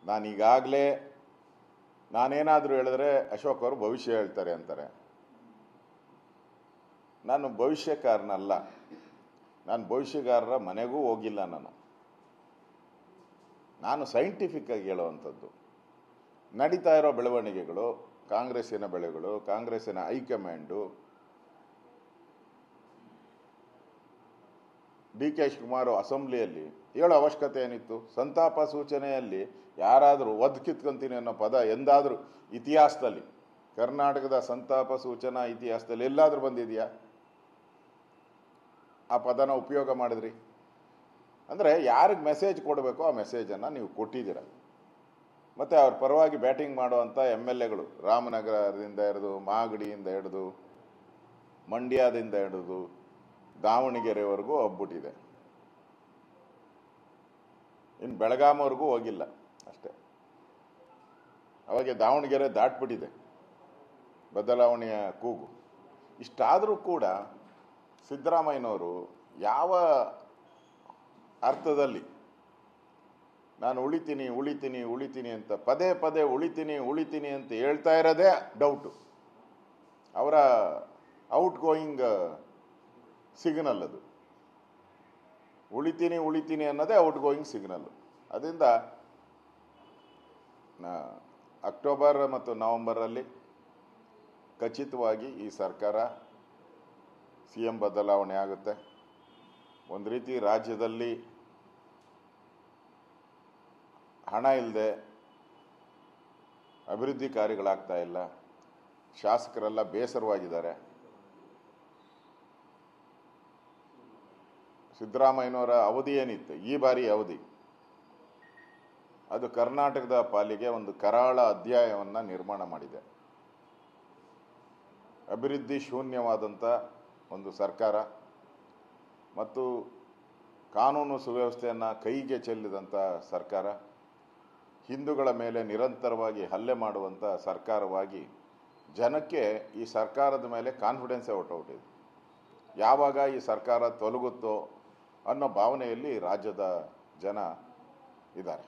ನಾನೀಗಾಗಲೇ ನಾನೇನಾದರೂ ಹೇಳಿದ್ರೆ ಅಶೋಕ್ ಅವರು ಭವಿಷ್ಯ ಹೇಳ್ತಾರೆ ಅಂತಾರೆ. ನಾನು ಭವಿಷ್ಯಕಾರನಲ್ಲ. ನಾನು ಭವಿಷ್ಯಗಾರರ ಮನೆಗೂ ಹೋಗಿಲ್ಲ. ನಾನು ಸೈಂಟಿಫಿಕ್ ಆಗಿ ಹೇಳುವಂಥದ್ದು. ನಡೀತಾ ಇರೋ ಬೆಳವಣಿಗೆಗಳು, ಕಾಂಗ್ರೆಸ್ಸಿನ ಬೆಳೆಗಳು, ಕಾಂಗ್ರೆಸ್ಸಿನ ಹೈಕಮಾಂಡು, ಡಿ ಕೆ ಶಿವಕುಮಾರ್ ಅಸೆಂಬ್ಲಿಯಲ್ಲಿ ಹೇಳೋ ಅವಶ್ಯಕತೆ ಏನಿತ್ತು? ಸಂತಾಪ ಸೂಚನೆಯಲ್ಲಿ ಯಾರಾದರೂ ಒದ್ದು ಕಿತ್ಕೊಂತೀನಿ ಅನ್ನೋ ಪದ ಎಂದಾದರೂ ಇತಿಹಾಸದಲ್ಲಿ, ಕರ್ನಾಟಕದ ಸಂತಾಪ ಸೂಚನಾ ಇತಿಹಾಸದಲ್ಲಿ ಎಲ್ಲಾದರೂ ಬಂದಿದೆಯಾ? ಆ ಪದನ ಉಪಯೋಗ ಮಾಡಿದ್ರಿ ಅಂದರೆ ಯಾರಿಗೆ ಮೆಸೇಜ್ ಕೊಡಬೇಕೋ ಆ ಮೆಸೇಜನ್ನು ನೀವು ಕೊಟ್ಟಿದ್ದೀರ. ಮತ್ತು ಅವ್ರ ಪರವಾಗಿ ಬ್ಯಾಟಿಂಗ್ ಮಾಡುವಂಥ MLAಗಳು ರಾಮನಗರದಿಂದ ಹಿಡಿದು, ಮಾಗಡಿಯಿಂದ ಹಿಡಿದು, ಮಂಡ್ಯದಿಂದ ಹಿಡಿದು ದಾವಣಗೆರೆವರೆಗೂ ಹೋಗ್ಬಿಟ್ಟಿದೆ. ಇನ್ನು ಬೆಳಗಾಮವರೆಗೂ ಹೋಗಿಲ್ಲ ಅಷ್ಟೇ. ಅವಾಗೆ ದಾವಣಗೆರೆ ದಾಟ್ಬಿಟ್ಟಿದೆ ಬದಲಾವಣೆಯ ಕೂಗು. ಇಷ್ಟಾದರೂ ಕೂಡ ಸಿದ್ದರಾಮಯ್ಯನವರು ಯಾವ ಅರ್ಥದಲ್ಲಿ ನಾನು ಉಳಿತೀನಿ ಉಳಿತೀನಿ ಉಳಿತೀನಿ ಅಂತ ಪದೇ ಪದೇ ಉಳಿತೀನಿ ಅಂತ ಹೇಳ್ತಾ ಇರೋದೇ ಡೌಟು. ಅವರ ಔಟ್ ಗೋಯಿಂಗ್ ಸಿಗ್ನಲ್ ಅದು. ಉಳಿತೀನಿ ಅನ್ನೋದೇ ಔಟ್ ಗೋಯಿಂಗ್ ಸಿಗ್ನಲ್ಲು. ಅದರಿಂದ ಅಕ್ಟೋಬರ್ ಮತ್ತು ನವೆಂಬರಲ್ಲಿ ಖಚಿತವಾಗಿ ಈ ಸರ್ಕಾರ CM ಬದಲಾವಣೆ ಆಗುತ್ತೆ. ಒಂದು ರೀತಿ ರಾಜ್ಯದಲ್ಲಿ ಹಣ ಇಲ್ಲದೆ ಅಭಿವೃದ್ಧಿ ಕಾರ್ಯಗಳಾಗ್ತಾ ಇಲ್ಲ. ಶಾಸಕರೆಲ್ಲ ಬೇಸರವಾಗಿದ್ದಾರೆ. ಸಿದ್ದರಾಮಯ್ಯನವರ ಅವಧಿ ಏನಿತ್ತು, ಈ ಬಾರಿ ಅವಧಿ, ಅದು ಕರ್ನಾಟಕದ ಪಾಲಿಗೆ ಒಂದು ಕರಾಳ ಅಧ್ಯಾಯವನ್ನು ನಿರ್ಮಾಣ ಮಾಡಿದೆ. ಅಭಿವೃದ್ಧಿ ಶೂನ್ಯವಾದಂಥ ಒಂದು ಸರ್ಕಾರ ಮತ್ತು ಕಾನೂನು ಸುವ್ಯವಸ್ಥೆಯನ್ನು ಕೈಗೆ ಚೆಲ್ಲಿದಂಥ ಸರ್ಕಾರ, ಹಿಂದೂಗಳ ಮೇಲೆ ನಿರಂತರವಾಗಿ ಹಲ್ಲೆ ಮಾಡುವಂಥ ಸರ್ಕಾರವಾಗಿ ಜನಕ್ಕೆ ಈ ಸರ್ಕಾರದ ಮೇಲೆ ಕಾನ್ಫಿಡೆನ್ಸೇ ಹೊರಟೋಗಿದೆ. ಯಾವಾಗ ಈ ಸರ್ಕಾರ ತೊಲಗುತ್ತೋ ಅನ್ನೋ ಭಾವನೆಯಲ್ಲಿ ರಾಜ್ಯದ ಜನ ಇದ್ದಾರೆ.